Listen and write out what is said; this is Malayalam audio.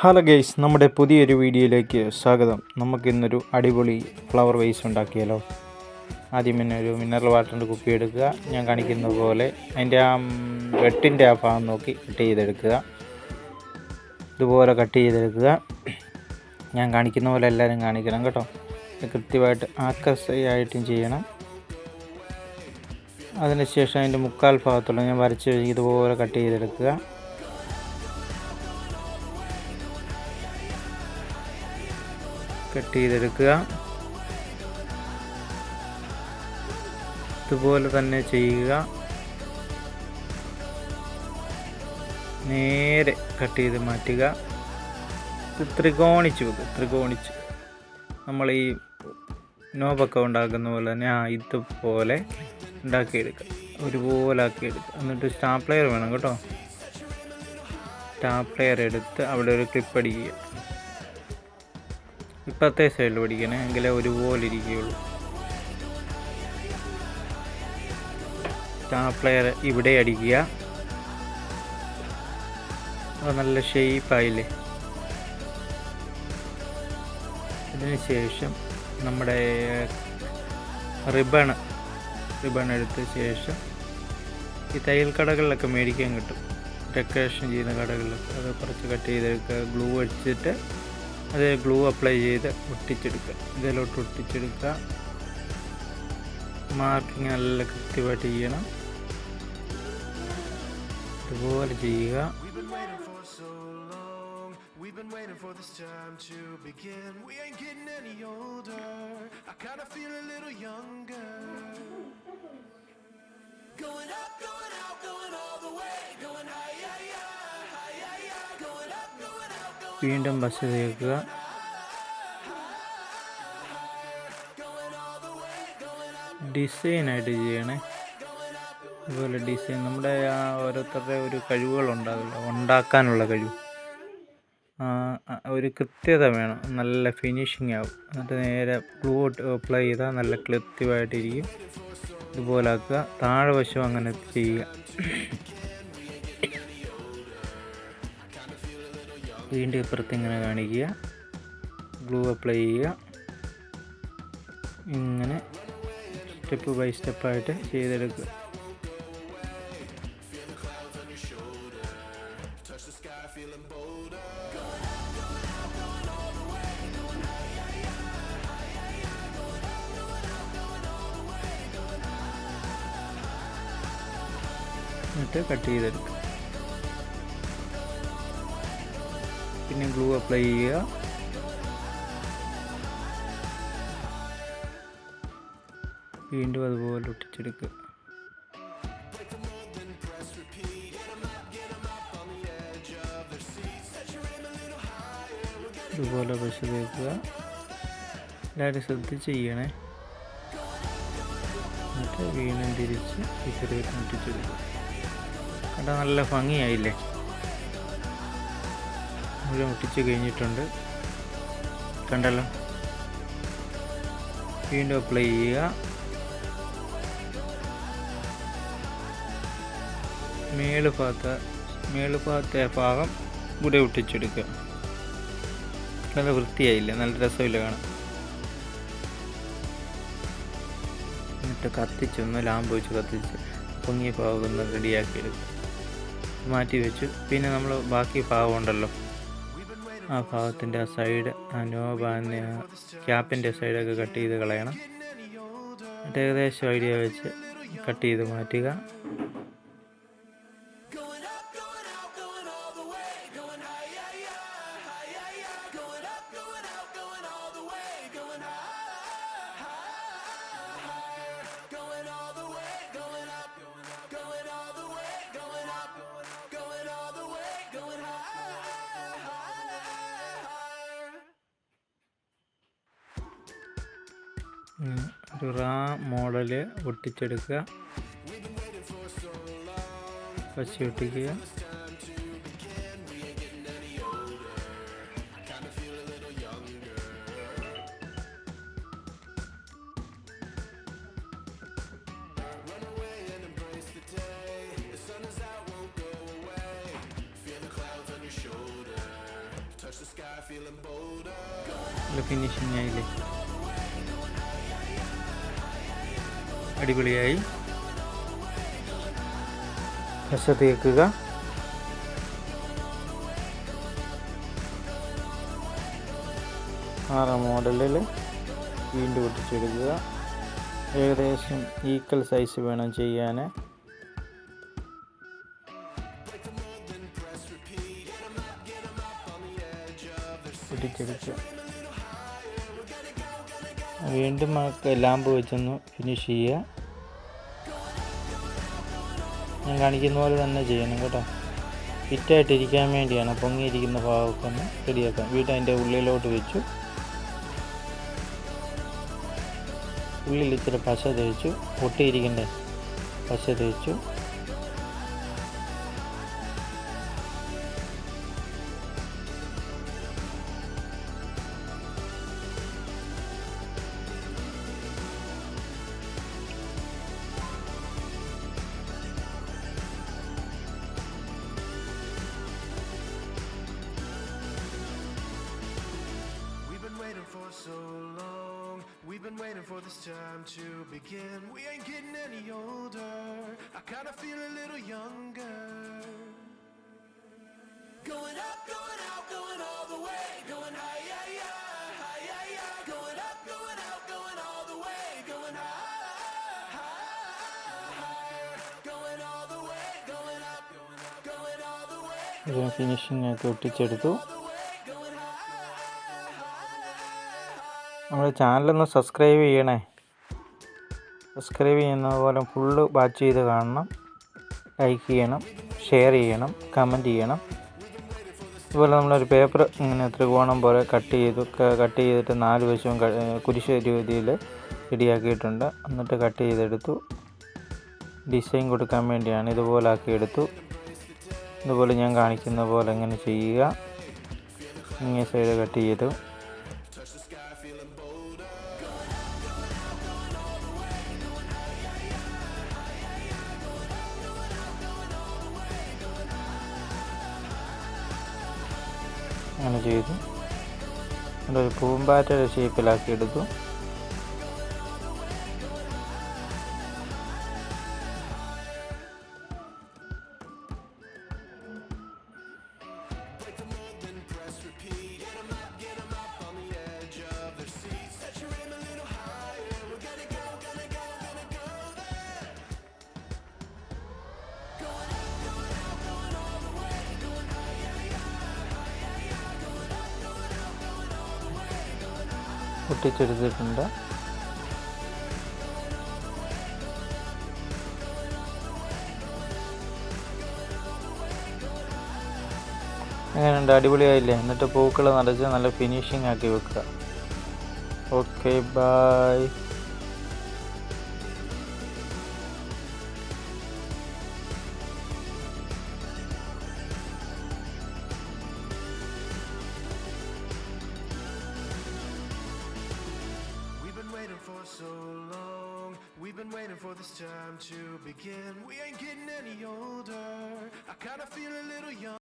ഹലോ ഗെയ്സ്, നമ്മുടെ പുതിയൊരു വീഡിയോയിലേക്ക് സ്വാഗതം. നമുക്കിന്നൊരു അടിപൊളി ഫ്ലവർ വേസ് ഉണ്ടാക്കിയാലോ. ആദ്യം തന്നെ ഒരു മിനറൽ വാട്ടറിൻ്റെ കുപ്പി എടുക്കുക. ഞാൻ കാണിക്കുന്ന പോലെ അതിൻ്റെ വെട്ടിൻ്റെ ആ ഭാഗം നോക്കി കട്ട് ചെയ്തെടുക്കുക. ഇതുപോലെ കട്ട് ചെയ്തെടുക്കുക. ഞാൻ കാണിക്കുന്ന പോലെ എല്ലാവരും കാണിക്കണം കേട്ടോ. കൃത്യമായിട്ട് ആക്കസയായിട്ടും ചെയ്യണം. അതിനുശേഷം അതിൻ്റെ മുക്കാൽ ഭാഗത്തുള്ള ഞാൻ വരച്ച് ഇതുപോലെ കട്ട് ചെയ്തെടുക്കുക. ഇതുപോലെ തന്നെ ചെയ്യുക. നേരെ കട്ട് ചെയ്ത് മാറ്റുക. ത്രികോണിച്ച് നമ്മൾ ഈ നോബൊക്കെ ഉണ്ടാക്കുന്ന പോലെ തന്നെ ഇതുപോലെ ഉണ്ടാക്കിയെടുക്കുക. ഒരുപോലെ ആക്കിയെടുക്കുക. എന്നിട്ട് സ്റ്റാപ്ലെയർ വേണം കേട്ടോ. സ്റ്റാപ്ലെയർ എടുത്ത് അവിടെ ഒരു ക്ലിപ്പ് അടിക്കുക. ഇപ്പത്തെ സൈഡിൽ പഠിക്കണേ, എങ്കിലേ ഒരുപോലെ ഇരിക്കുകയുള്ളൂ. സ്റ്റാപ്ലെയർ ഇവിടെ അടിക്കുക. അത് നല്ല ഷേപ്പായില്ലേ. അതിന് ശേഷം നമ്മുടെ റിബൺ എടുത്ത ശേഷം ഈ തയ്യൽ കടകളിലൊക്കെ മേടിക്കാൻ കിട്ടും, ഡെക്കറേഷൻ ചെയ്യുന്ന കടകളിലൊക്കെ. അത് കുറച്ച് കട്ട് ചെയ്തെടുക്കുക. ഗ്ലൂ അടിച്ചിട്ട് അത് ഗ്ലൂ അപ്ലൈ ചെയ്ത് ഒട്ടിച്ചെടുക്കുക. ഇതിലോട്ട് ഒട്ടിച്ചെടുക്കുക. മാർക്കിങ് നല്ല കൃത്യമായിട്ട് ചെയ്യണം. ഇതുപോലെ ചെയ്യുക. വീണ്ടും ബസ് തേക്കുക. ഡിസൈനായിട്ട് ചെയ്യണേ. അതുപോലെ ഡിസൈൻ നമ്മുടെ ഓരോരുത്തരുടെ ഒരു കഴിവുകളുണ്ടാവില്ല, ഉണ്ടാക്കാനുള്ള കഴിവ്. ഒരു കൃത്യത വേണം, നല്ല ഫിനിഷിങ് ആവും. എന്നിട്ട് നേരെ ഗ്ലൂ അപ്ലൈ ചെയ്താൽ നല്ല കൃത്യമായിട്ടിരിക്കും. ഇതുപോലെ ആക്കുക. താഴെ വശം അങ്ങനെ ചെയ്യുക. വീണ്ടും ഇപ്പുറത്ത് ഇങ്ങനെ കാണിക്കുക. ഗ്ലൂ അപ്ലൈ ചെയ്യുക. ഇങ്ങനെ സ്റ്റെപ്പ് ബൈ സ്റ്റെപ്പായിട്ട് ചെയ്തെടുക്കുക. എന്നിട്ട് കട്ട് ചെയ്തെടുക്കുക. പിന്നെ ഗ്ലൂ അപ്ലൈ ചെയ്യുക. വീണ്ടും അതുപോലെ ഒട്ടിച്ചെടുക്കുക. ഇതുപോലെ പശ തേക്കുക. എല്ലാവരും ശ്രദ്ധിച്ച് ചെയ്യണേ. എന്നിട്ട് വീണ്ടും തിരിച്ച് ഇതിലേക്ക് ഒട്ടിച്ചെടുക്കുക. കണ്ടാൽ നല്ല ഭംഗിയായില്ലേ. മുഴുവൻ ഒട്ടിച്ച് കഴിഞ്ഞിട്ടുണ്ട്, കണ്ടല്ലോ. വീണ്ടും അപ്ലൈ ചെയ്യുക. മേളുഭാഗത്തെ ഭാഗം ഇവിടെ ഒട്ടിച്ചെടുക്കുക. നല്ല വൃത്തിയായില്ലേ, നല്ല രസമില്ല കാണാം. എന്നിട്ട് കത്തിച്ചൊന്ന് ലാമ്പ് വെച്ച് കത്തിച്ച് പൊങ്ങിയ ഭാഗം ഒന്ന് റെഡിയാക്കി എടുക്കുക. മാറ്റി വെച്ചു. പിന്നെ നമ്മൾ ബാക്കി ഭാഗം ഉണ്ടല്ലോ, ആ ഭാഗത്തിൻ്റെ ആ സൈഡ്, ആ നോബാൻ്റെ ക്യാപ്പിൻ്റെ സൈഡൊക്കെ കട്ട് ചെയ്ത് കളയണം. എന്നിട്ട് ഏകദേശം ഐഡിയ വെച്ച് കട്ട് ചെയ്ത് മാറ്റുക. ഒരു റാ മോഡൽ ഒട്ടിച്ചെടുക്കുക. പശ ഒട്ടിക്കുക. നല്ല ഫിനിഷിങ് ആയില്ലേ, അടിപൊളിയായി. പശ തേക്കുക, മോഡലിൽ വീണ്ടും ഒട്ടിച്ചെടുക്കുക. ഏകദേശം ഈക്വൽ സൈസ് വേണം ചെയ്യാൻ. ഒട്ടിച്ചെടുക്കുക. വീണ്ടും ലാമ്പ് വെച്ചൊന്ന് ഫിനിഷ് ചെയ്യുക. ഞാൻ കാണിക്കുന്ന പോലെ തന്നെ ചെയ്യണം കേട്ടോ. ഫിറ്റായിട്ടിരിക്കാൻ വേണ്ടിയാണ്. പൊങ്ങിയിരിക്കുന്ന ഭാഗമൊക്കെ ഒന്ന് റെഡിയാക്കാം. വീണ്ടും അതിൻ്റെ ഉള്ളിലോട്ട് വെച്ചു. ഉള്ളിൽ ഇച്ചിരി പശ തേച്ചു, ഒട്ടിയിരിക്കണ്ടേ, പശ തേച്ചു. We've been waiting for this time to begin. We ain't getting any older. I kinda feel a little younger. Going up, going out, going all the way. Going higher, higher, higher, higher. Going up, going out, going all the way. Going higher, higher. Going all the way. Going up, going all the way. Finishing ഒക്കെ ഒട്ടിച്ചെടുത്തു. നമ്മുടെ ചാനലൊന്ന് സബ്സ്ക്രൈബ് ചെയ്യണേ. സബ്സ്ക്രൈബ് ചെയ്യുന്ന പോലെ ഫുള്ള് വാച്ച് ചെയ്ത് കാണണം. ലൈക്ക് ചെയ്യണം, ഷെയർ ചെയ്യണം, കമൻറ്റ് ചെയ്യണം. അതുപോലെ നമ്മളൊരു പേപ്പർ ഇങ്ങനെ ത്രികോണം പോലെ കട്ട് ചെയ്തിട്ട് 4 വശവും കുരിശ് രീതിയിൽ റെഡിയാക്കിയിട്ടുണ്ട്. എന്നിട്ട് കട്ട് ചെയ്തെടുത്തു. ഡിസൈൻ കൊടുക്കാൻ വേണ്ടിയാണ് ഇതുപോലെ ആക്കിയെടുത്തു. ഇതുപോലെ ഞാൻ കാണിക്കുന്ന പോലെ ഇങ്ങനെ ചെയ്യുക. ഇങ്ങേ സൈഡ് കട്ട് ചെയ്തു. അങ്ങനെ ചെയ്തു. ഒരു പൂമ്പാറ്റയുടെ ഷേപ്പിലാക്കി എടുത്തു. ഒട്ടിച്ചെടുത്തിട്ടുണ്ട്. എങ്ങനെയുണ്ട്, അടിപൊളിയായില്ലേ? എന്നിട്ട് പൂക്കൾ നിറച്ച് നല്ല ഫിനിഷിംഗ് ആക്കി വെക്കുക. Okay, bye. So long, we've been waiting for this time to begin. We ain't getting any older. I kinda feel a little young.